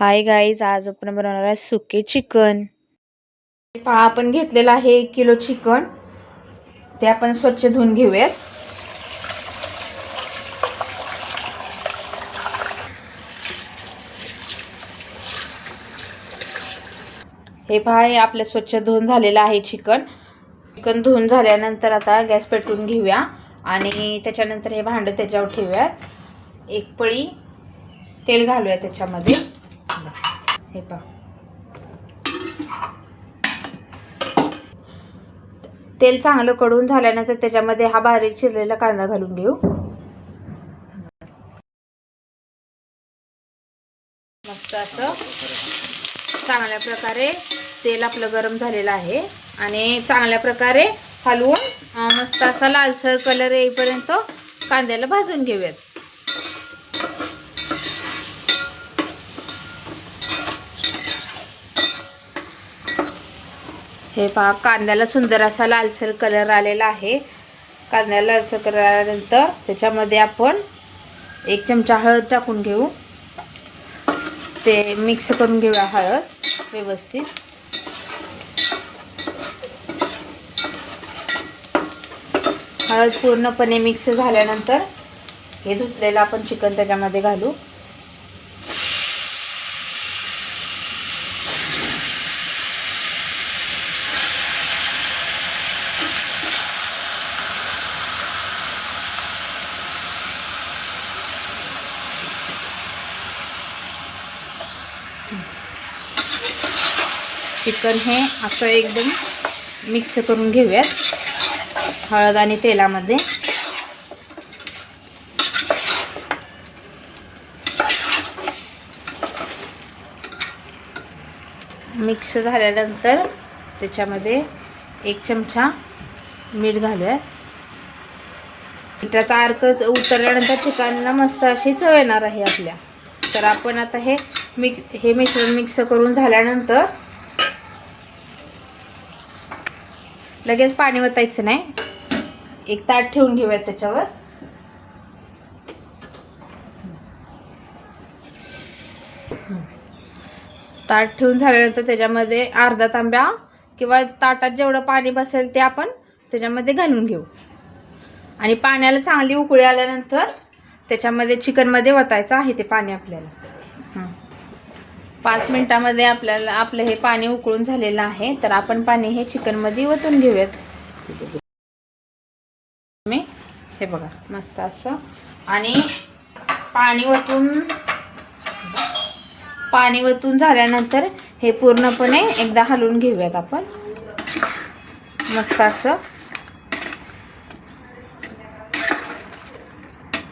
Hi guys, आज आपण बनवणार आहे सुके चिकन। पहा, आपण घेतलेला आहे 1 किलो चिकन। ते आपण स्वच्छ धुवून घेऊयात। हे पहा, हे आपले स्वच्छ धुवून झालेलं आहे चिकन। चिकन धुवून झाल्यानंतर आता गॅस पेटवून घेऊया आणि त्याच्यानंतर हे भांडं त्याच्यावर ठेवूया। एक पळी तेल घालूया त्याच्यामध्ये। हे पहा, तेल चांगलं कडून झाल्यानंतर त्याच्यामध्ये हा बारीक चिरलेला कांदा घालून घेऊ। मस्त असं चांगल्या प्रकारे तेल आपलं गरम झालेलं आहे आणि चांगल्या प्रकारे हलवून मस्त असा लालसर कलर येईपर्यंत कांद्याला भाजून घेऊयात। हे पहा, कांद्याला सुंदर असा लालसर कलर आलेला आहे। कांद्याला लालसर कलर आल्यानंतर त्याच्यामध्ये आपण 1 चमचा हळद टाकून घेऊ। ते मिक्स करून घेऊया हळद व्यवस्थित। हळद पूर्णपणे मिक्स झाल्यानंतर हे धुतलेलं आपण चिकन त्याच्यामध्ये घालू। चिकन हे असं एकदम मिक्स करून घेऊयात हळद आणि तेलामध्ये। मिक्स झाल्यानंतर त्याच्यामध्ये 1 चमचा मीठ घालूयात। मिठाचा अर्क उतरल्यानंतर चिकनला मस्त अशी चव येणार आहे आपल्या। तर आपण आता हे मिश्रण मिक्स करून झाल्यानंतर लगेच पाणी वतायचं नाही, एक ताट ठेवून घेऊयात त्याच्यावर। ताट ठेवून झाल्यानंतर त्याच्यामध्ये अर्धा तांब्या किंवा ताटात जेवढं पाणी बसेल ते आपण त्याच्यामध्ये घालून घेऊ आणि पाण्याला चांगली उकळी आल्यानंतर त्याच्यामध्ये चिकनमध्ये वतायचं आहे ते पाणी आपल्याला। 5 मिनिटांमध्ये आपलं हे पाणी उकळून झालेलं आहे। तर आपण पाणी हे चिकनमध्ये वतून घेऊयात। हे बघा, मस्त असं आणि पाणी वतून झाल्यानंतर हे पूर्णपणे एकदा हलवून घेऊयात आपण मस्त असं।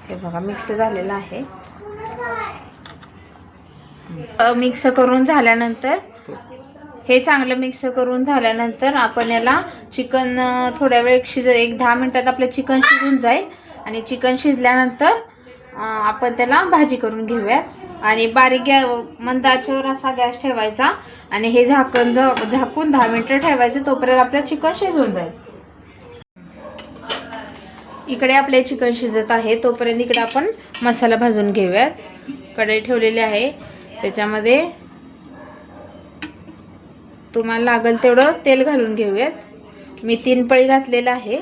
हे बघा, मिक्स झालेलं आहे। मिक्स करून झाल्यानंतर हे चांगलं मिक्स करून झाल्यानंतर आपण याला चिकन थोड्या वेळ 10 मिनिटात आपलं चिकन शिजून जाईल आणि चिकन शिजल्यानंतर आपण त्याला भाजी करून घेऊयात आणि बारीक मंद आचेवर असा गॅस ठेवायचा आणि हे झाकून 10 मिनिटं ठेवायचं, तोपर्यंत आपलं चिकन शिजून जाईल। इकडे आपले चिकन शिजत आहे, तोपर्यंत इकडे आपण मसाला भाजून घेऊयात। कढई ठेवलेली आहे, त्याच्यामध्ये तुम्हाला लागेल तेवढं तेल घालून घेऊयात। मी 3 पळी घातलेलं आहे।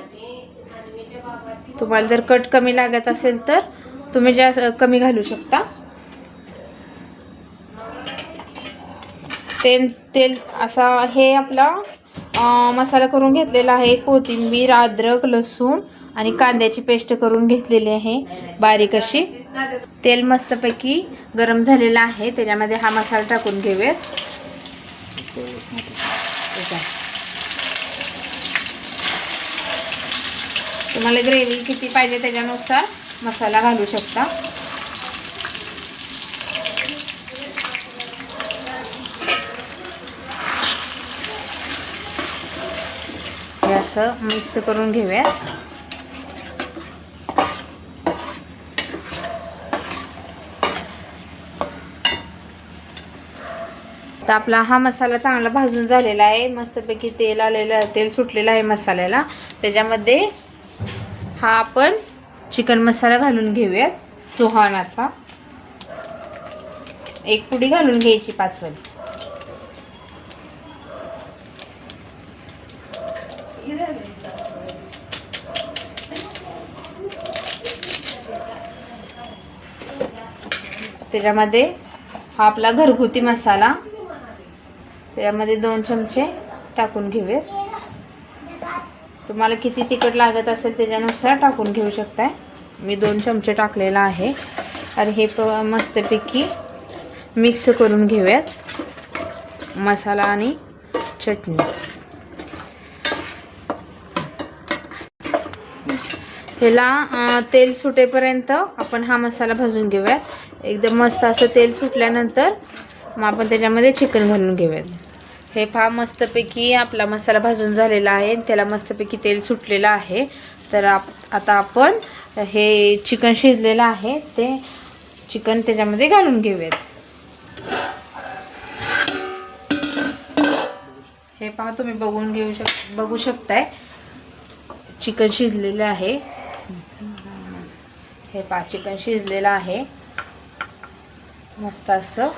तुम्हाला जर कट कमी लागत असेल तर तुम्ही जास्त कमी घालू शकता। तेल असा हे आपला मसाला करून घेतलेला आहे। कोथिंबीर, अद्रक, लसूण आणि कांद्याची पेस्ट करून घेतलेली आहे बारीक अशी। तेल मस्तपैकी गरम झालेलं आहे, त्याच्यामध्ये हा मसाला टाकून घेऊयात। तुम्हाला ग्रेव्ही किती पाहिजे त्याच्यानुसार मसाला घालू शकता। हे असं मिक्स करून घेऊयात। तर आपला हा मसाला चांगला भाजून झालेला आहे। मस्तपैकी तेल सुटलेलं आहे मसाल्याला। त्याच्यामध्ये हा आपण चिकन मसाला घालून घेऊयात सुहानाचा। एक पुडी घालून घ्यायची 5 वाली. त्याच्यामध्ये हा आपला घरगुती मसाला, त्याच्यामध्ये 2 चमचे टाकून घेऊयात. तुम्हाला किती तिखट लागत असेल त्याच्यानुसार टाकून घेऊ शकताय. मी 2 चमचे टाकलेला आहे. आणि हे मस्तपैकी मिक्स करून घेऊयात मसाला आणि चटणी. ह्याला तेल सुटेपर्यंत आपण हा मसाला भाजून घेऊयात. एकदम मस्त असं तेल सुटल्यानंतर मग आपण त्याच्यामध्ये चिकन घालून घेऊयात. हे पहा मस्तपैकी आपला मसाला भाजून झालेला आहे, त्याला मस्तपैकी तेल सुटलेलं आहे. तर आता आपण हे चिकन शिजलेलं आहे ते चिकन त्याच्यामध्ये घालून घेऊयात. हे पहा तुम्ही बघू शकताय चिकन शिजलेलं आहे. हे पहा चिकन शिजलेलं आहे मस्त असं.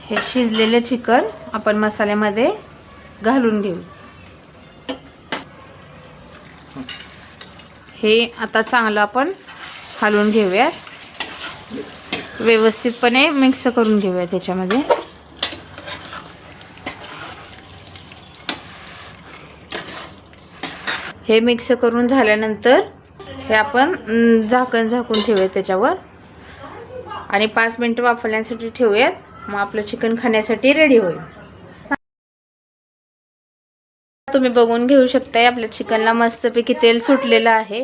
हे शिजलेले चिकन आपण मसाल्यामध्ये घालून घेऊ. हे आता चांगलं आपण हलवून घेऊया, व्यवस्थितपणे मिक्स करून घेऊया त्याच्यामध्ये. हे मिक्स करून झाल्यानंतर हे आपण झाकून ठेवूयात त्याच्यावर आणि 5 मिनिटं वाफवण्यासाठी ठेवूयात. मग आपलं चिकन खाण्यासाठी रेडी होईल. तुम्ही बघून घेऊ शकताय आपल्या चिकनला मस्तपैकी तेल सुटलेलं आहे.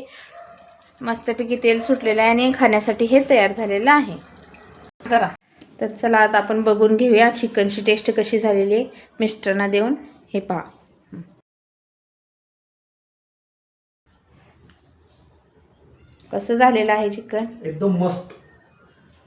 मस्तपैकी तेल सुटलेलं आहे आणि खाण्यासाठी हे तयार झालेलं आहे. तर चला आता आपण बघून घेऊया चिकनची टेस्ट कशी झालेली आहे मिस्टरांना देऊन. हे पहा कसं झालेलं आहे चिकन. एकदम मस्त.